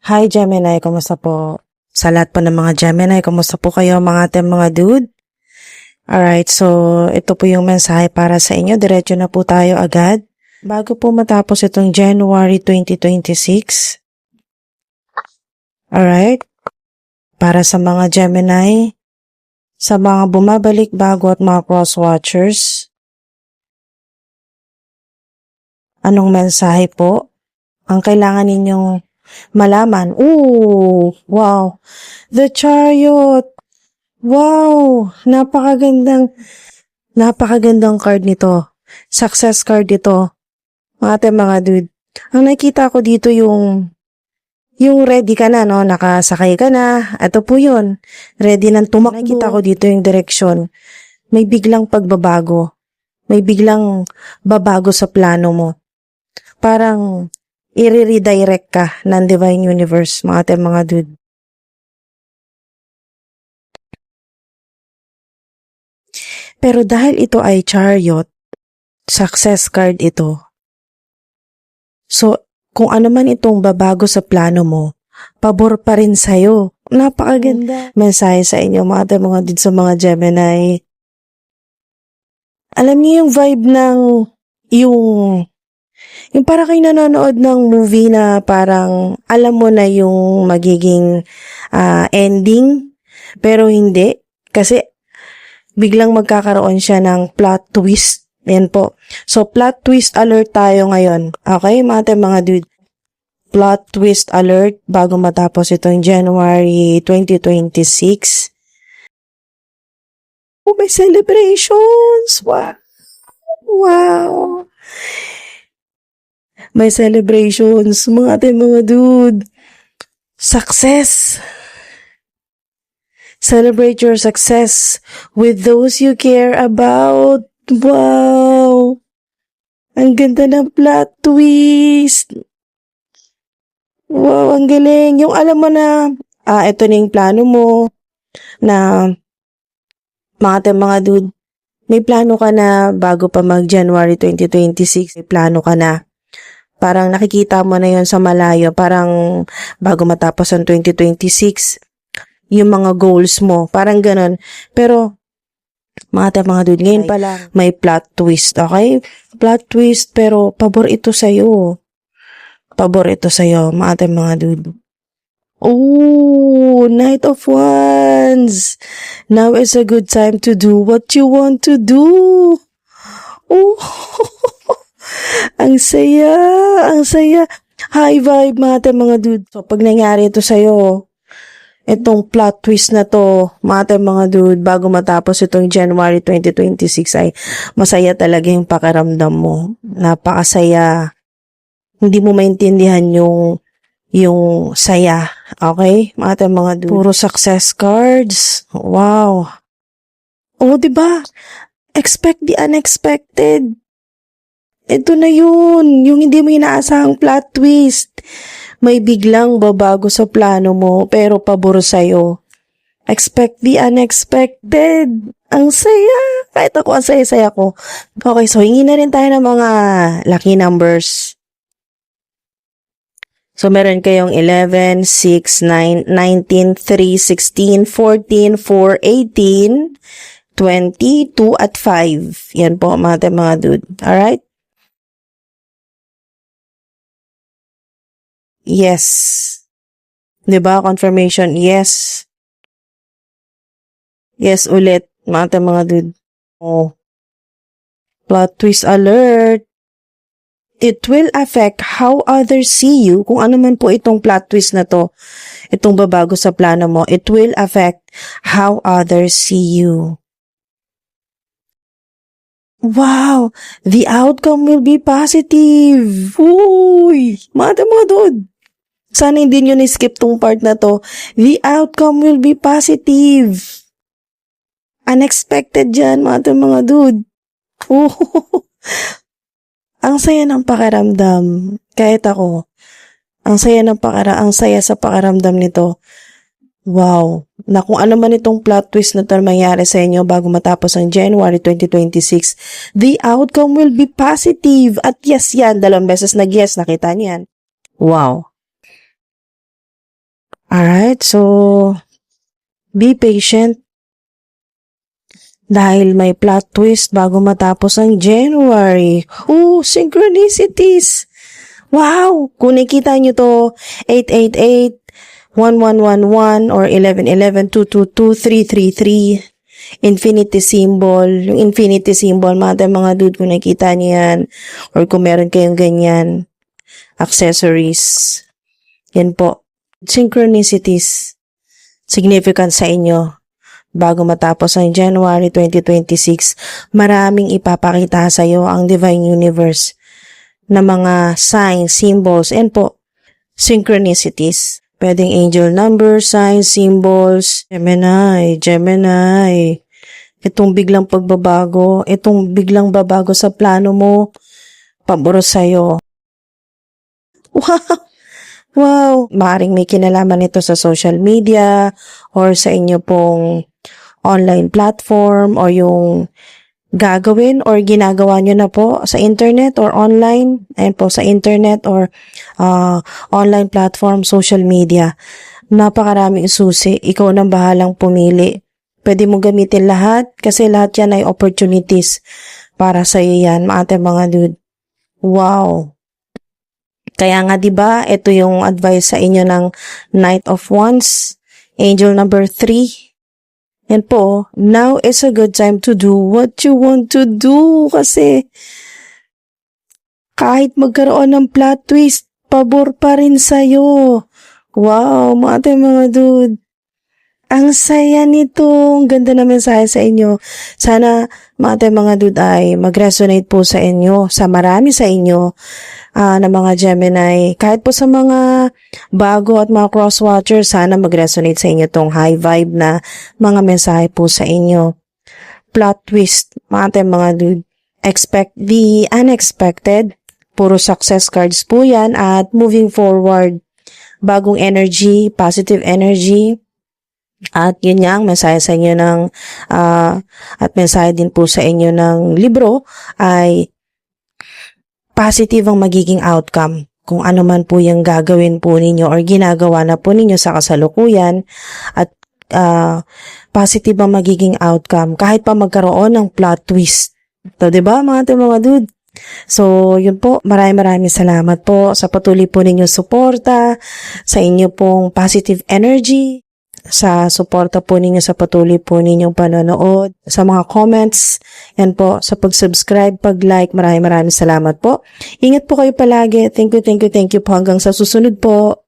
Hi Gemini, kumusta po? Sa lahat po ng mga Gemini, kumusta po kayo mga ating mga dude? Alright, so ito po yung mensahe para sa inyo. Diretso na po tayo agad. Bago po matapos itong January 2026. Alright, para sa mga Gemini, sa mga bumabalik bago at mga cross-watchers, anong mensahe po ang kailangan ninyong malaman? Ooh, wow, the Chariot. Wow, napakagandang card nito. Success card ito. Mga dude. Ang nakita ko dito yung ready ka na, no? Nakasakay ka na. Ito po yun. Ready nang tumakbo. Nakita ko dito yung direksyon. May biglang pagbabago. May biglang babago sa plano mo. Parang i-redirect ka ng Divine Universe, mga dude. Pero dahil ito ay Chariot, success card ito. So, kung ano man itong babago sa plano mo, pabor pa rin sa'yo. Napakaganda. Mensahe sa inyo, mga dito sa mga Gemini. Alam niyo yung vibe ng, yung parang kayo nanonood ng movie na parang alam mo na yung magiging ending, pero hindi. Kasi biglang magkakaroon siya ng plot twist. Yan po. So, plot twist alert tayo ngayon. Okay, mga dude? Plot twist alert bago matapos itong January 2026. Oh, may celebrations! Wow! Wow! May celebrations, mga dude. Success! Celebrate your success with those you care about. Wow! Ang ganda ng plot twist. Wow, ang galing. Yung alam mo na, ito na yung plano mo na mga dude, may plano ka na bago pa mag-January 2026, may plano ka na. Parang nakikita mo na yon sa malayo, parang bago matapos ang 2026, yung mga goals mo, parang ganun. Pero, mga dude, ngayon pa lang, may plot twist, okay? Plot twist, pero pabor ito sa'yo. Pabor ito sa'yo, mga dude. Oh, Knight of Wands. Now is a good time to do what you want to do. Oh, ang saya, ang saya. High vibe, mga dude. So, pag nangyari ito sa'yo, itong plot twist na to, mga dude, bago matapos itong January 2026 ay masaya talaga yung pakiramdam mo. Napakasaya. Hindi mo maintindihan yung saya. Okay? Mga dude. Puro success cards. Wow. Oh, diba? Expect the unexpected. Ito na yun. Yung hindi mo inaasahang plot twist. May biglang babago sa plano mo, pero pabor sa'yo. Expect the unexpected. Ang saya. Kahit ako, ang saya-saya ko. Okay, so hingi na rin tayo ng mga lucky numbers. So, meron kayong 11, 6, 9, 19, 3, 16, 14, 4, 18, 20, 2, at 5. Yan po, mga dude. Alright? Yes. Diba? Confirmation. Yes. Yes, ulit. Mga dude. Oh. Plot twist alert. It will affect how others see you. Kung ano man po itong plot twist na to, itong babago sa plano mo, it will affect how others see you. Wow! The outcome will be positive. Uy! Mga dude. Sana hindi nyo na-skip tong part na to. The outcome will be positive. Unexpected dyan, mga dude. Oh, ang saya ng pakiramdam. Kahit ako, ang saya sa pakiramdam nito. Wow. Na kung ano man itong plot twist na ito mangyari sa inyo bago matapos ang January 2026, the outcome will be positive. At yes yan, 2 beses nag-yes, nakita niyan. Wow. Alright, so be patient dahil may plot twist bago matapos ang January. Synchronicities! Wow! Kung nakita nyo to, 888, 1111 or 1111, 222, 333, infinity symbol. Yung infinity symbol, mga dude, kung nakita nyo yan, or kung meron kayong ganyan, accessories. Yan po. Synchronicities. Significant sa inyo. Bago matapos ang January 2026, maraming ipapakita sa iyo ang Divine Universe na mga signs, symbols, and po, synchronicities. Pwedeng angel numbers, signs, symbols. Gemini. Itong biglang pagbabago, itong biglang babago sa plano mo, pabor sa'yo. Wow! Maaaring may kinalaman ito sa social media or sa inyo pong online platform or yung gagawin or ginagawa nyo na po sa internet or online. Ayan po, sa internet or online platform, social media. Napakaraming susi. Ikaw nang bahalang pumili. Pwede mo gamitin lahat kasi lahat yan ay opportunities para sa iyo yan, mga dude. Wow! Kaya nga 'di ba, ito yung advice sa inyo ng Knight of Wands, angel number 3. Yan po, now is a good time to do what you want to do kasi kahit magkaroon ng plot twist, pabor pa rin sa'yo. Wow, mga dude. Ang saya nito. Ang ganda na mensahe sa inyo. Sana mga dude ay mag-resonate po sa inyo, sa marami sa inyo na mga Gemini. Kahit po sa mga bago at mga cross-watchers, sana mag-resonate sa inyo tong high vibe na mga mensahe po sa inyo. Plot twist, mga dude. Expect the unexpected. Puro success cards po yan at moving forward. Bagong energy, positive energy. At yun nga, ang mensahe sa inyo ng at mensahe din po sa inyo ng libro ay positive ang magiging outcome kung ano man po yung gagawin po ninyo or ginagawa na po ninyo sa kasalukuyan at positive ang magiging outcome kahit pa magkaroon ng plot twist. So, diba mga dude? So, yun po, maraming salamat po sa patuloy po ninyong suporta, sa inyo pong positive energy, sa suporta po ninyo sa patuloy po ninyong panonood, sa mga comments, yan po, sa pag-subscribe, pag-like, maraming salamat po. Ingat po kayo palagi. Thank you po hanggang sa susunod po.